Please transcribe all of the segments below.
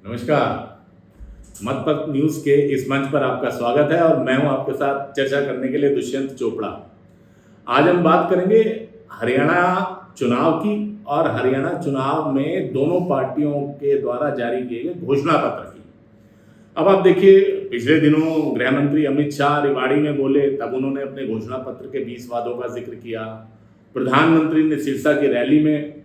नमस्कार। मतपथ न्यूज के इस मंच पर आपका स्वागत है और मैं हूं आपके साथ चर्चा करने के लिए दुष्यंत चोपड़ा। आज हम बात करेंगे हरियाणा चुनाव की और हरियाणा चुनाव में दोनों पार्टियों के द्वारा जारी किए गए घोषणा पत्र की। अब आप देखिए, पिछले दिनों गृह मंत्री अमित शाह रेवाड़ी में बोले, तब उन्होंने अपने घोषणा पत्र के 20 वादों का जिक्र किया। प्रधानमंत्री ने सिरसा की रैली में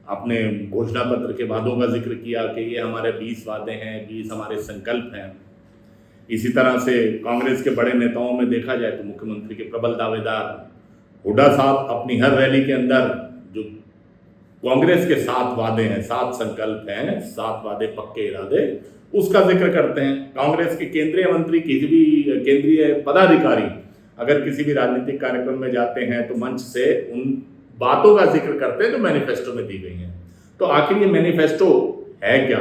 अपने घोषणा पत्र के वादों का जिक्र किया कि ये हमारे 20 वादे हैं, 20 हमारे संकल्प हैं। इसी तरह से कांग्रेस के बड़े नेताओं में देखा जाए तो मुख्यमंत्री के प्रबल दावेदार हुड्डा साहब अपनी हर रैली के अंदर जो कांग्रेस के 7 वादे हैं, 7 संकल्प हैं, 7 वादे पक्के इरादे, उसका जिक्र करते हैं। कांग्रेस के केंद्रीय मंत्री, किसी भी केंद्रीय पदाधिकारी अगर किसी भी राजनीतिक कार्यक्रम में जाते हैं तो मंच से उन बातों का जिक्र करते हैं जो मैनिफेस्टो में दी गई हैं। तो आखिर ये मैनिफेस्टो है क्या?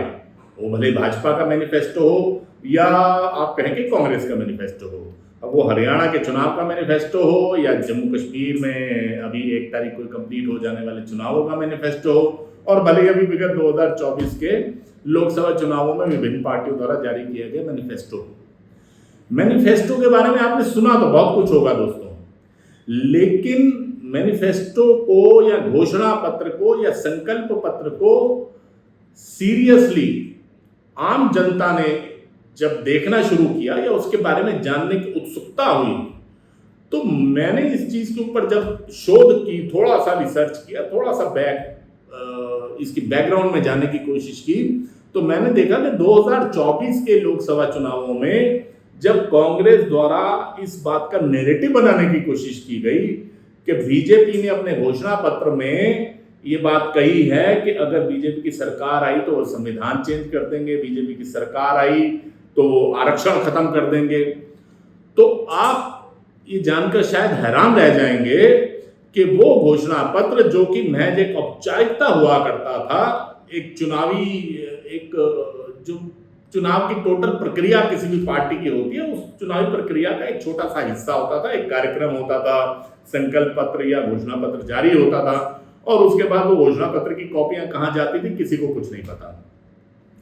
वो भले भाजपा का मैनिफेस्टो हो या आप कहें कि कांग्रेस का मैनिफेस्टो हो, अब वो हरियाणा के चुनाव का मैनिफेस्टो हो या जम्मू कश्मीर में अभी 1 तारीख को कंप्लीट हो जाने वाले चुनावों का मैनिफेस्टो हो, और भले अभी विगत 2024 के लोकसभा चुनावों में विभिन्न पार्टियों द्वारा जारी किए गए मैनिफेस्टो। मैनिफेस्टो के बारे में आपने सुना तो बहुत कुछ होगा दोस्तों, लेकिन मैनिफेस्टो को या घोषणा पत्र को या संकल्प पत्र को सीरियसली आम जनता ने जब देखना शुरू किया या उसके बारे में जानने की उत्सुकता हुई, तो मैंने इस चीज के ऊपर जब शोध की, थोड़ा सा रिसर्च किया, थोड़ा सा इसकी बैकग्राउंड में जाने की कोशिश की, तो मैंने देखा कि 2024 के लोकसभा चुनावों में जब कांग्रेस द्वारा इस बात का नैरेटिव बनाने की कोशिश की गई कि बीजेपी ने अपने घोषणा पत्र में ये बात कही है कि अगर बीजेपी की सरकार आई तो वो संविधान चेंज कर देंगे, बीजेपी की सरकार आई तो आरक्षण खत्म कर देंगे, तो आप ये जानकर शायद हैरान रह जाएंगे कि वो घोषणा पत्र जो कि महज एक औपचारिकता हुआ करता था, एक जो चुनाव की टोटल प्रक्रिया किसी भी पार्टी की होती है, उस चुनावी प्रक्रिया का एक छोटा सा हिस्सा होता था, एक कार्यक्रम होता था, संकल्प पत्र या घोषणा पत्र जारी होता था, और उसके बाद वो घोषणा पत्र की कॉपियां कहां जाती थी किसी को कुछ नहीं पता।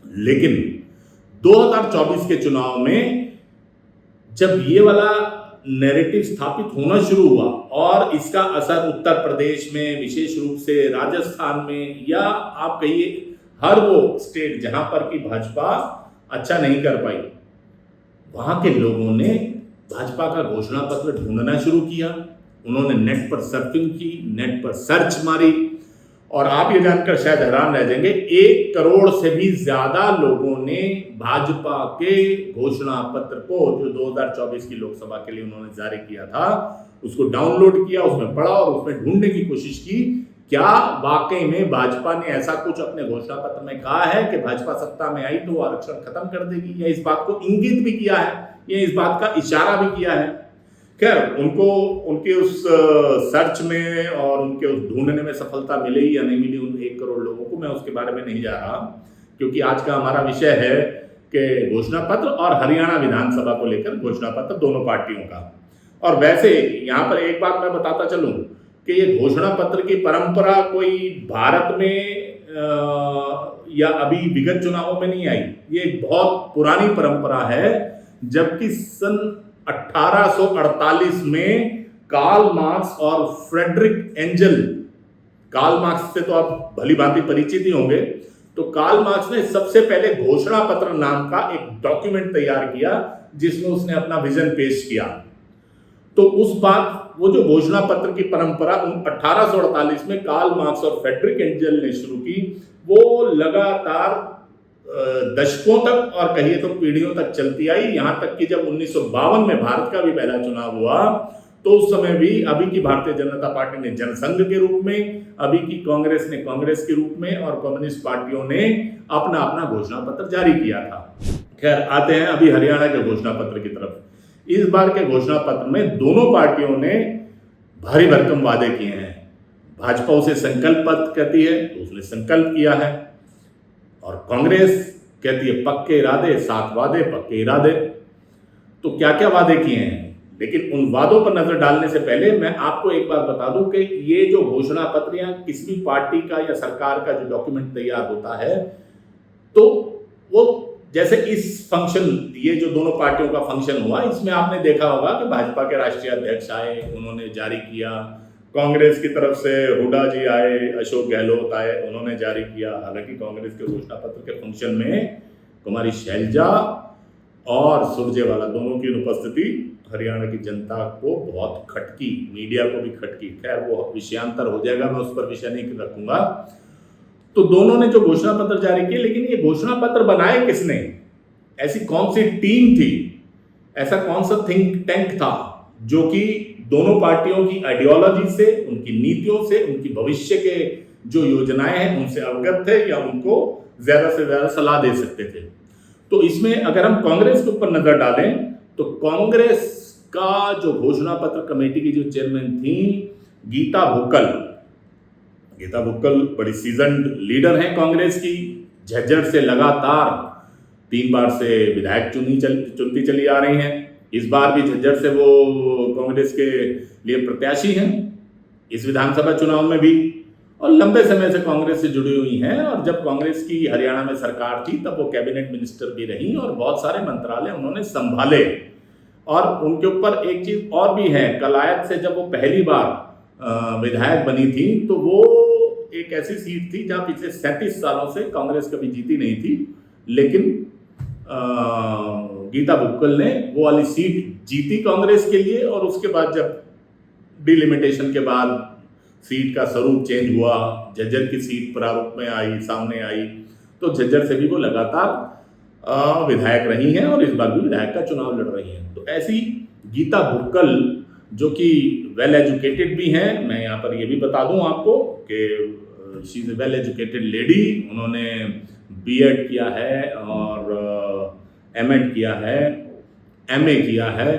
लेकिन 2024 के चुनाव में जब ये वाला नैरेटिव स्थापित होना शुरू हुआ और इसका असर उत्तर प्रदेश में, विशेष रूप से राजस्थान में, या आप कहिए हर वो स्टेट जहां पर कि भाजपा अच्छा नहीं कर पाई, वहां के लोगों ने भाजपा का घोषणा पत्र ढूंढना शुरू किया। उन्होंने नेट पर सर्फिंग की, नेट पर सर्च मारी, और आप ये जानकर शायद हैरान रह जाएंगे, 1 करोड़ से भी ज्यादा लोगों ने भाजपा के घोषणा पत्र को, जो 2024 की लोकसभा के लिए उन्होंने जारी किया था, उसको डाउनलोड किया, उसमें पढ़ा और उसमें ढूंढने की कोशिश की क्या वाकई में भाजपा ने ऐसा कुछ अपने घोषणा पत्र में कहा है कि भाजपा सत्ता में आई तो आरक्षण खत्म कर देगी, या इस बात को इंगित भी किया है, या इस बात का इशारा भी किया है। खैर, उनको उनके उस सर्च में और उनके उस ढूंढने में सफलता मिली या नहीं मिली उन 1 करोड़ लोगों को, मैं उसके बारे में नहीं जा रहा, क्योंकि आज का हमारा विषय है कि घोषणा पत्र और हरियाणा विधानसभा को लेकर घोषणा पत्र दोनों पार्टियों का। और वैसे यहाँ पर एक बात मैं बताता चलूं कि ये घोषणा पत्र की परंपरा कोई भारत में या अभी विगत चुनावों में नहीं आई, ये एक बहुत पुरानी परंपरा है। जबकि सन 1848 में कार्ल मार्क्स और फ्रेडरिक एंजल, कार्ल मार्क्स से तो आप भली भांति परिचित ही होंगे, तो कार्ल मार्क्स ने सबसे पहले घोषणा पत्र नाम का एक डॉक्यूमेंट तैयार किया जिसमें उसने अपना विजन पेश किया। तो उस बात, वो जो घोषणा पत्र की परंपरा 1848 में कार्ल मार्क्स और फ्रेडरिक एंजल ने शुरू की, वो लगातार दशकों तक और कहिए तो पीढ़ियों तक चलती आई। यहां तक कि जब 1952 में भारत का भी पहला चुनाव हुआ तो उस समय भी अभी की भारतीय जनता पार्टी ने जनसंघ के रूप में, अभी की कांग्रेस ने कांग्रेस के रूप में, और कम्युनिस्ट पार्टियों ने अपना अपना घोषणा पत्र जारी किया था। खैर, आते हैं अभी हरियाणा के घोषणा पत्र की तरफ। इस बार के घोषणा पत्र में दोनों पार्टियों ने भारी भरकम वादे किए हैं। भाजपा उसे संकल्प पत्र कहती है तो उसने संकल्प किया है, और कांग्रेस कहती है पक्के इरादे, 7 वादे पक्के इरादे। तो क्या क्या वादे किए हैं, लेकिन उन वादों पर नजर डालने से पहले मैं आपको एक बात बता दूं कि ये जो घोषणा पत्र या किसी भी पार्टी का या सरकार का जो डॉक्यूमेंट तैयार होता है, तो वो जैसे इस फंक्शन, ये जो दोनों पार्टियों का फंक्शन हुआ, इसमें आपने देखा होगा कि भाजपा के राष्ट्रीय अध्यक्ष आए, उन्होंने जारी किया, कांग्रेस की तरफ से हुड्डा जी आए, अशोक गहलोत आए, उन्होंने जारी किया। हालांकि कांग्रेस के घोषणा पत्र के फंक्शन में कुमारी शैलजा और सुरजेवाला दोनों की अनुपस्थिति हरियाणा की जनता को बहुत खटकी, मीडिया को भी खटकी। खैर वो विषयांतर हो जाएगा, मैं उस पर विषय नहीं रखूंगा। तो दोनों ने जो घोषणा पत्र जारी किए, लेकिन ये घोषणा पत्र बनाए किसने? ऐसी कौन सी टीम थी, ऐसा कौन सा थिंक टैंक था जो कि दोनों पार्टियों की आइडियोलॉजी से, उनकी नीतियों से, उनकी भविष्य के जो योजनाएं हैं उनसे अवगत थे या उनको ज्यादा से ज्यादा सलाह दे सकते थे? तो इसमें अगर हम कांग्रेस के ऊपर नजर डालें तो कांग्रेस का जो घोषणा पत्र कमेटी की जो चेयरमैन थी गीता भुक्कल बड़ी सीजन्ड लीडर हैं कांग्रेस की। झज्जर से लगातार 3 बार से विधायक चुनती चली आ रही हैं। इस बार भी झज्जर से वो कांग्रेस के लिए प्रत्याशी हैं इस विधानसभा चुनाव में भी, और लंबे समय से कांग्रेस से जुड़ी हुई हैं। और जब कांग्रेस की हरियाणा में सरकार थी तब वो कैबिनेट मिनिस्टर भी रही और बहुत सारे मंत्रालय उन्होंने संभाले। और उनके ऊपर एक चीज और भी है, कलायत से जब वो पहली बार विधायक बनी थी तो वो एक ऐसी सीट थी जहां पिछले 37 सालों से कांग्रेस कभी जीती नहीं थी, लेकिन गीता भुक्कल ने वो वाली सीट जीती कांग्रेस के लिए। और उसके बाद जब डिलिमिटेशन के बाद सीट का स्वरूप चेंज हुआ, झज्जर की सीट प्रारूप में आई, सामने आई, तो झज्जर से भी वो लगातार विधायक रही हैं और इस बार भी विधायक का चुनाव लड़ रही हैं। तो ऐसी गीता भुक्कल जो कि वेल एजुकेटेड भी हैं, मैं यहाँ पर ये भी बता दूं आपको कि she is a well educated lady. उन्होंने बीएड किया है और एमएड किया है, एमए किया है,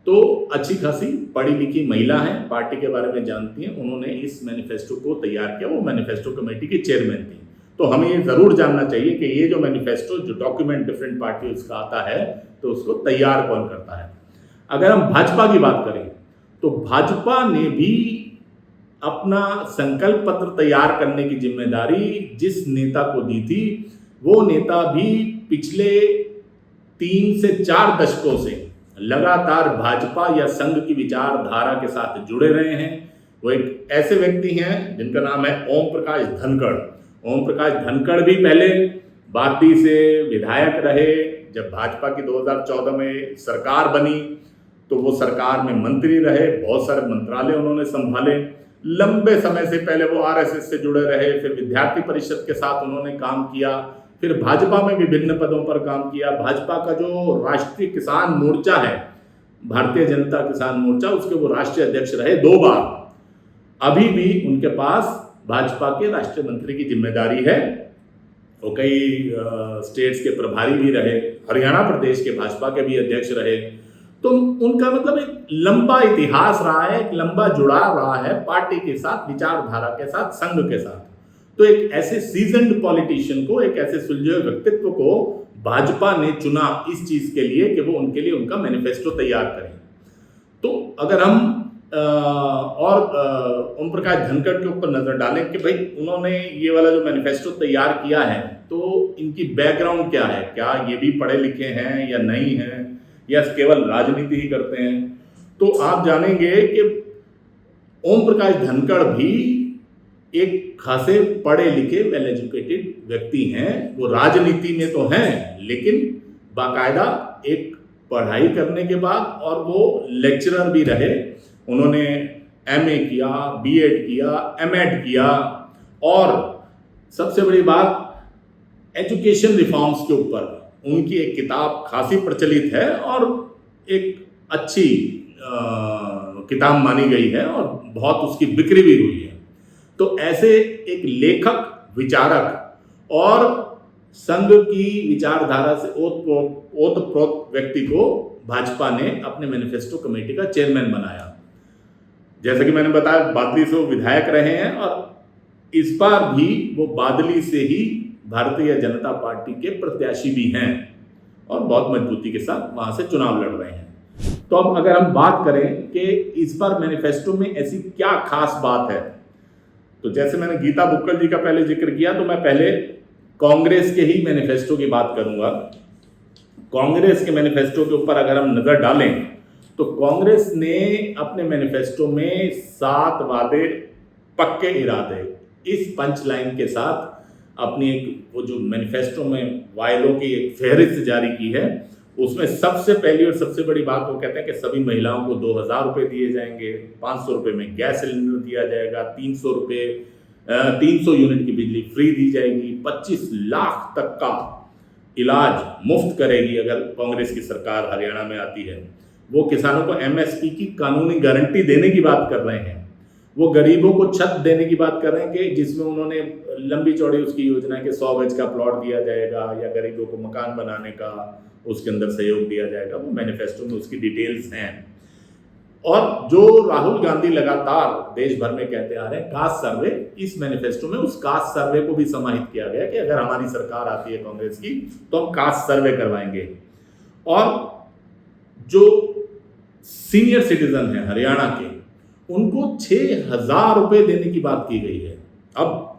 तो अच्छी खासी पढ़ी लिखी महिला हैं, पार्टी के बारे में जानती हैं। उन्होंने इस मैनिफेस्टो को तैयार किया, वो मैनिफेस्टो कमेटी की चेयरमैन थी। तो हमें ये ज़रूर जानना चाहिए कि ये जो मैनिफेस्टो, जो डॉक्यूमेंट डिफरेंट पार्टीज का आता है, तो उसको तैयार कौन करता है। अगर हम भाजपा की बात करें तो भाजपा ने भी अपना संकल्प पत्र तैयार करने की जिम्मेदारी जिस नेता को दी थी, वो नेता भी पिछले 3 से 4 दशकों से लगातार भाजपा या संघ की विचारधारा के साथ जुड़े रहे हैं। वो एक ऐसे व्यक्ति हैं जिनका नाम है ओम प्रकाश धनखड़। ओम प्रकाश धनखड़ भी पहले बागडी से विधायक रहे। जब भाजपा की 2014 में सरकार बनी तो वो सरकार में मंत्री रहे, बहुत सारे मंत्रालय उन्होंने संभाले। लंबे समय से पहले वो आरएसएस से जुड़े रहे, फिर विद्यार्थी परिषद के साथ उन्होंने काम किया, फिर भाजपा में विभिन्न पदों पर काम किया। भाजपा का जो राष्ट्रीय किसान मोर्चा है, भारतीय जनता किसान मोर्चा, उसके वो राष्ट्रीय अध्यक्ष रहे 2 बार। अभी भी उनके पास भाजपा के राष्ट्रीय मंत्री की जिम्मेदारी है। वो कई स्टेट्स के प्रभारी भी रहे, हरियाणा प्रदेश के भाजपा के भी अध्यक्ष रहे। तो उनका मतलब एक लंबा इतिहास रहा है, एक लंबा जुड़ाव रहा है पार्टी के साथ, विचारधारा के साथ, संघ के साथ। तो एक ऐसे सीजन्ड पॉलिटिशियन को, एक ऐसे सुलझे व्यक्तित्व को भाजपा ने चुना इस चीज के लिए कि वो उनके लिए उनका मैनिफेस्टो तैयार करें। तो अगर हम ओम प्रकाश धनखड़ के ऊपर नजर डालें कि भाई उन्होंने ये वाला जो मैनिफेस्टो तैयार किया है, तो इनकी बैकग्राउंड क्या है, क्या ये भी पढ़े लिखे हैं या नहीं हैं, या केवल राजनीति ही करते हैं, तो आप जानेंगे कि ओम प्रकाश धनखड़ भी एक खासे पढ़े लिखे वेल एजुकेटेड व्यक्ति हैं। वो राजनीति में तो हैं, लेकिन बाकायदा एक पढ़ाई करने के बाद, और वो लेक्चरर भी रहे। उन्होंने एमए किया, बीएड किया, एमएड किया, और सबसे बड़ी बात एजुकेशन रिफॉर्म्स के ऊपर उनकी एक किताब खासी प्रचलित है और एक अच्छी किताब मानी गई है और बहुत उसकी बिक्री भी हुई है। तो ऐसे एक लेखक, विचारक और संघ की विचारधारा से ओतप्रोत व्यक्ति को भाजपा ने अपने मैनिफेस्टो कमेटी का चेयरमैन बनाया। जैसे कि मैंने बताया, बादली से वो विधायक रहे हैं और इस बार भी वो बादली से ही भारतीय जनता पार्टी के प्रत्याशी भी हैं और बहुत मजबूती के साथ वहां से चुनाव लड़ रहे हैं। तो अब अगर हम बात करें कि इस बार मैनिफेस्टो में ऐसी क्या खास बात है, तो जैसे मैंने गीता भुक्कल जी का पहले जिक्र किया, तो मैं पहले कांग्रेस के ही मैनिफेस्टो की बात करूंगा। कांग्रेस के मैनिफेस्टो के ऊपर अगर हम नजर डालें तो कांग्रेस ने अपने मैनिफेस्टो में 7 वादे, पक्के इरादे, इस पंच लाइन के साथ अपनी एक वो जो मैनिफेस्टो में वायदों की एक फहरिस्त जारी की है। उसमें सबसे पहली और सबसे बड़ी बात वो कहते हैं कि सभी महिलाओं को 2,000 रुपये दिए जाएंगे, 500 रुपये में गैस सिलेंडर दिया जाएगा, 300 यूनिट की बिजली फ्री दी जाएगी, 25 लाख तक का इलाज मुफ्त करेगी अगर कांग्रेस की सरकार हरियाणा में आती है। वो किसानों को एमएसपी की कानूनी गारंटी देने की बात कर रहे हैं। वो गरीबों को छत देने की बात कर रहे हैं कि जिसमें उन्होंने लंबी चौड़ी उसकी योजना के 100 गज का प्लॉट दिया जाएगा या गरीबों को मकान बनाने का उसके अंदर सहयोग दिया जाएगा। वो मैनिफेस्टो में उसकी डिटेल्स हैं। और जो राहुल गांधी लगातार देश भर में कहते आ रहे हैं कास्ट सर्वे, इस मैनिफेस्टो में उस कास्ट सर्वे को भी समाहित किया गया कि अगर हमारी सरकार आती है कांग्रेस की तो हम कास्ट सर्वे करवाएंगे। और जो सीनियर सिटीजन है हरियाणा के, उनको 6,000 रुपये देने की बात की गई है। अब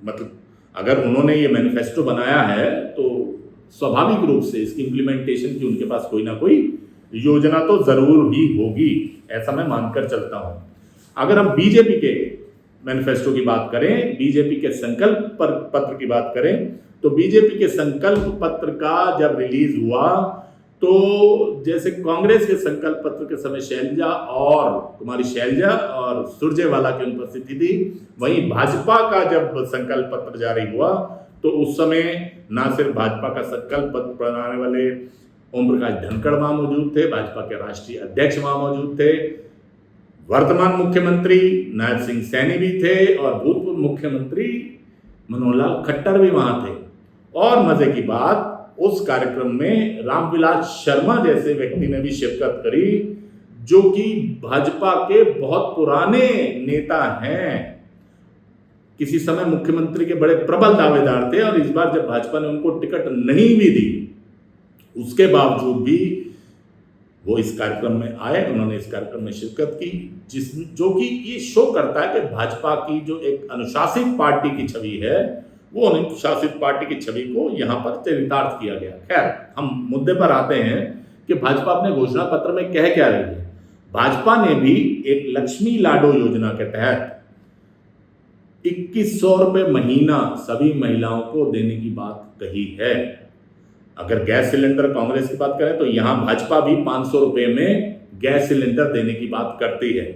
मतलब अगर उन्होंने ये मैनिफेस्टो बनाया है तो स्वाभाविक रूप से इसकी इम्प्लीमेंटेशन की उनके पास कोई ना कोई योजना तो जरूर ही होगी, ऐसा मैं मानकर चलता हूं। अगर हम बीजेपी के मैनिफेस्टो की बात करें, बीजेपी के संकल्प पत्र की बात करें, तो बीजेपी के संकल्प पत्र का जब रिलीज हुआ तो जैसे कांग्रेस के संकल्प पत्र के समय कुमारी शैलजा और सुरजेवाला की उपस्थिति थी, वहीं भाजपा का जब संकल्प पत्र जारी हुआ तो उस समय ना सिर्फ भाजपा का संकल्प पत्र बनाने वाले ओम प्रकाश धनखड़ वहां मौजूद थे, भाजपा के राष्ट्रीय अध्यक्ष वहां मौजूद थे, वर्तमान मुख्यमंत्री नायब सिंह सैनी भी थे और भूतपूर्व मुख्यमंत्री मनोहर लाल खट्टर भी वहां थे। और मजे की बात, उस कार्यक्रम में रामविलास शर्मा जैसे व्यक्ति ने भी शिरकत करी, जो कि भाजपा के बहुत पुराने नेता हैं, किसी समय मुख्यमंत्री के बड़े प्रबल दावेदार थे। और इस बार जब भाजपा ने उनको टिकट नहीं भी दी, उसके बावजूद भी वो इस कार्यक्रम में आए, उन्होंने इस कार्यक्रम में शिरकत की, जो कि ये शो करता है कि भाजपा की जो एक अनुशासित पार्टी की छवि है, वो अनुशासित पार्टी की छवि को यहाँ पर चरितार्थ किया गया। खैर, हम मुद्दे पर आते हैं कि भाजपा अपने घोषणा पत्र में कह क्या रही है। भाजपा ने भी एक लक्ष्मी लाडो योजना के तहत 2100 रुपये महीना सभी महिलाओं को देने की बात कही है। अगर गैस सिलेंडर कांग्रेस की बात करें तो यहां भाजपा भी 500 रुपये में गैस सिलेंडर देने की बात करती है।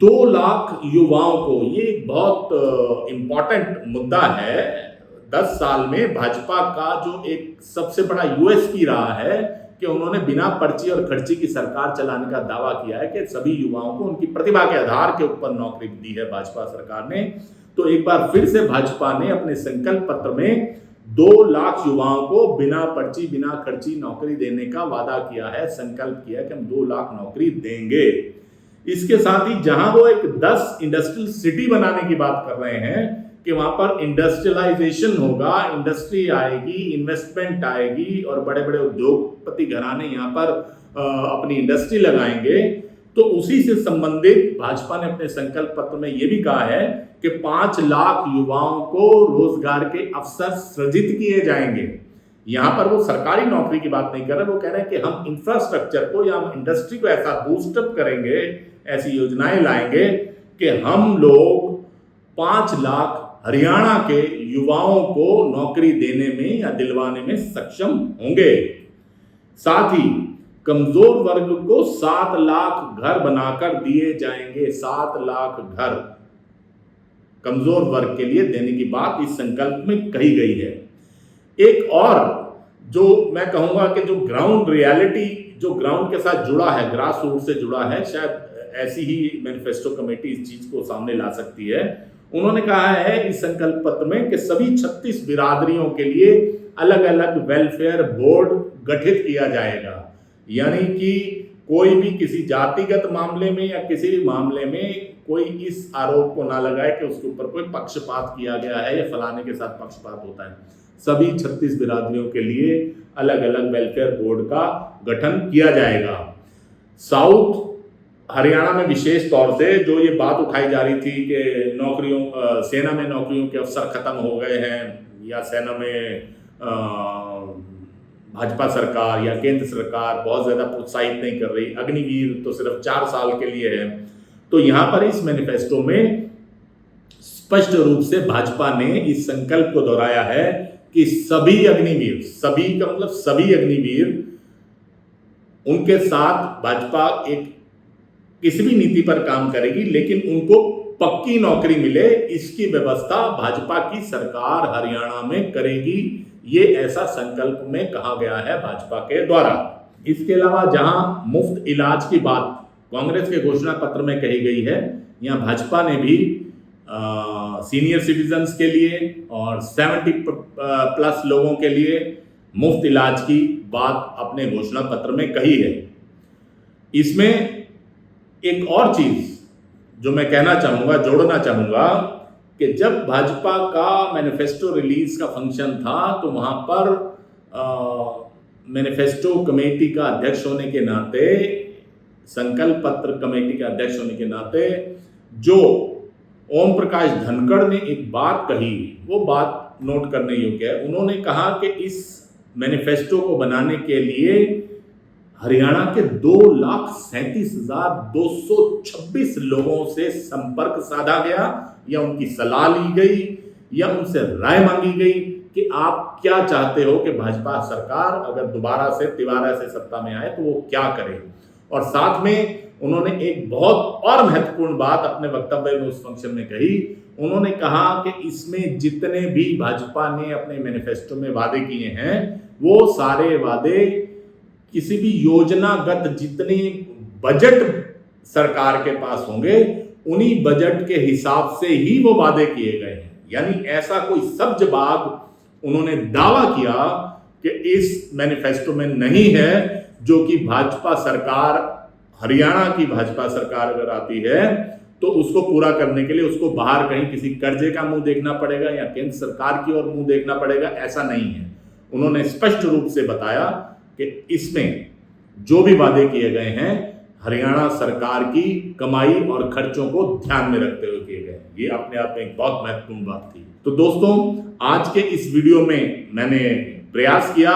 2 लाख युवाओं को, ये एक बहुत इंपॉर्टेंट मुद्दा है। 10 साल में भाजपा का जो एक सबसे बड़ा यूएसपी रहा है कि उन्होंने बिना पर्ची और खर्ची की सरकार चलाने का दावा किया है कि सभी युवाओं को उनकी प्रतिभा के आधार के ऊपर नौकरी दी है भाजपा सरकार ने। तो एक बार फिर से भाजपा ने अपने संकल्प पत्र में 2 लाख युवाओं को बिना पर्ची बिना खर्ची नौकरी देने का वादा किया है, संकल्प किया है कि हम 2 लाख नौकरी देंगे। इसके साथ ही जहां वो एक 10 इंडस्ट्रियल सिटी बनाने की बात कर रहे हैं कि वहां पर इंडस्ट्रियलाइजेशन होगा, इंडस्ट्री आएगी, इन्वेस्टमेंट आएगी और बड़े बड़े उद्योगपति घराने यहाँ पर अपनी इंडस्ट्री लगाएंगे, तो उसी से संबंधित भाजपा ने अपने संकल्प पत्र में यह भी कहा है कि 5 लाख युवाओं को रोजगार के अवसर सृजित किए जाएंगे। यहां पर वो सरकारी नौकरी की बात नहीं कर रहे, वो कह रहे हैं कि हम इंफ्रास्ट्रक्चर को या हम इंडस्ट्री को ऐसा बूस्टअप करेंगे, ऐसी योजनाएं लाएंगे कि हम लोग 5 लाख हरियाणा के युवाओं को नौकरी देने में या दिलवाने में सक्षम होंगे। साथ ही कमजोर वर्ग को 7 लाख घर बनाकर दिए जाएंगे। 7 लाख घर कमजोर वर्ग के लिए देने की बात इस संकल्प में कही गई है। एक और जो मैं कहूंगा कि जो ग्राउंड रियलिटी, जो ग्राउंड के साथ जुड़ा है, ग्रास रूट से जुड़ा है, शायद ऐसी ही मैनिफेस्टो कमेटी इस चीज को सामने ला सकती है। उन्होंने कहा है इस संकल्प पत्र में कि सभी 36 बिरादरियों के लिए अलग अलग वेलफेयर बोर्ड गठित किया जाएगा। यानी कि कोई भी किसी जातिगत मामले में या किसी भी मामले में कोई इस आरोप को ना लगाए कि उसके ऊपर कोई पक्षपात किया गया है या फलाने के साथ पक्षपात होता है। सभी 36 बिरादरियों के लिए अलग अलग वेलफेयर बोर्ड का गठन किया जाएगा। साउथ हरियाणा में विशेष तौर से जो ये बात उठाई जा रही थी कि सेना में नौकरियों के अवसर खत्म हो गए हैं, या सेना में भाजपा सरकार या केंद्र सरकार बहुत ज़्यादा प्रोत्साहित नहीं कर रही, अग्निवीर तो सिर्फ 4 साल के लिए है। तो यहाँ पर इस मैनिफेस्टो में स्पष्ट रूप से भाजपा ने इस संकल्प को दोहराया है कि सभी अग्निवीर, सभी का मतलब सभी अग्निवीर, उनके साथ भाजपा एक किसी भी नीति पर काम करेगी, लेकिन उनको पक्की नौकरी मिले, इसकी व्यवस्था भाजपा की सरकार हरियाणा में करेगी। ये ऐसा संकल्प में कहा गया है भाजपा के द्वारा। इसके अलावा जहां मुफ्त इलाज की बात कांग्रेस के घोषणा पत्र में कही गई है, यहाँ भाजपा ने भी सीनियर सिटीजन्स के लिए और 70+ लोगों के लिए मुफ्त इलाज की बात अपने घोषणा पत्र में कही है। इसमें एक और चीज जो मैं कहना चाहूंगा, जोड़ना चाहूंगा, कि जब भाजपा का मैनिफेस्टो रिलीज का फंक्शन था तो वहां पर मैनिफेस्टो कमेटी का अध्यक्ष होने के नाते, संकल्प पत्र कमेटी के अध्यक्ष होने के नाते, जो ओम प्रकाश धनखड़ ने एक बात कही, वो बात नोट करने योग्य है। उन्होंने कहा कि इस मैनिफेस्टो को बनाने के लिए हरियाणा के 2,37,226 लोगों से संपर्क साधा गया, या उनकी सलाह ली गई, या उनसे राय मांगी गई कि आप क्या चाहते हो कि भाजपा सरकार अगर दोबारा से तिबारा से सत्ता में आए तो वो क्या करे। और साथ में उन्होंने एक बहुत और महत्वपूर्ण बात अपने वक्तव्य में उस फंक्शन में कही। उन्होंने कहा कि इसमें जितने भी भाजपा ने अपने मैनिफेस्टो में वादे किए हैं, वो सारे वादे किसी भी योजनागत जितने बजट सरकार के पास होंगे, उन्हीं बजट के हिसाब से ही वो वादे किए गए हैं। यानी ऐसा कोई सब्जबाग उन्होंने दावा किया कि इस मैनिफेस्टो में नहीं है, जो कि भाजपा सरकार, हरियाणा की भाजपा सरकार अगर आती है तो उसको पूरा करने के लिए उसको बाहर कहीं किसी कर्जे का मुंह देखना पड़ेगा या केंद्र सरकार की ओर मुंह देखना पड़ेगा, ऐसा नहीं है। उन्होंने स्पष्ट रूप से बताया कि इसमें जो भी वादे किए गए हैं हरियाणा सरकार की कमाई और खर्चों को ध्यान में रखते हुए किए गए। ये अपने आप में एक बहुत महत्वपूर्ण बात थी। तो दोस्तों, आज के इस वीडियो में मैंने प्रयास किया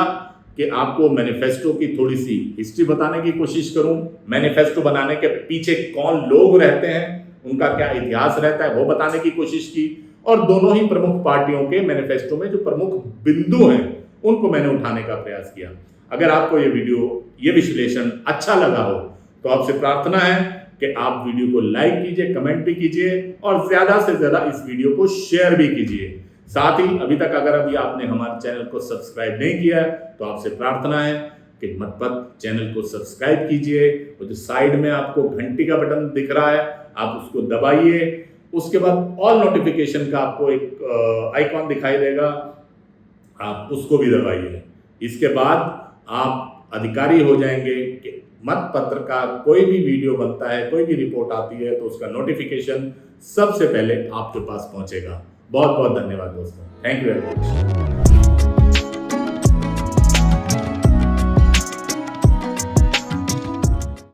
कि आपको मैनिफेस्टो की थोड़ी सी हिस्ट्री बताने की कोशिश करूं, मैनिफेस्टो बनाने के पीछे कौन लोग रहते हैं, उनका क्या इतिहास रहता है, वो बताने की कोशिश की, और दोनों ही प्रमुख पार्टियों के मैनिफेस्टो में जो प्रमुख बिंदु हैं उनको मैंने उठाने का प्रयास किया। अगर आपको ये वीडियो, ये विश्लेषण अच्छा लगा हो तो आपसे प्रार्थना है कि आप वीडियो को लाइक कीजिए, कमेंट भी कीजिए, और ज्यादा से ज्यादा इस वीडियो को शेयर भी कीजिए। साथ ही अभी तक अगर अभी आपने हमारे चैनल को सब्सक्राइब नहीं किया है तो आपसे प्रार्थना है कि मत चैनल को सब्सक्राइब कीजिए। वो जो साइड में आपको घंटी का बटन दिख रहा है, आप उसको दबाइए। उसके बाद ऑल नोटिफिकेशन का आपको एक आइकॉन दिखाई देगा, आप उसको भी दबाइए। इसके बाद आप अधिकारी हो जाएंगे कि मत पत्र का कोई भी वीडियो बनता है, कोई भी रिपोर्ट आती है, तो उसका नोटिफिकेशन सबसे पहले आपके पास पहुंचेगा। बहुत बहुत धन्यवाद दोस्तों, थैंक यू वेरी मच।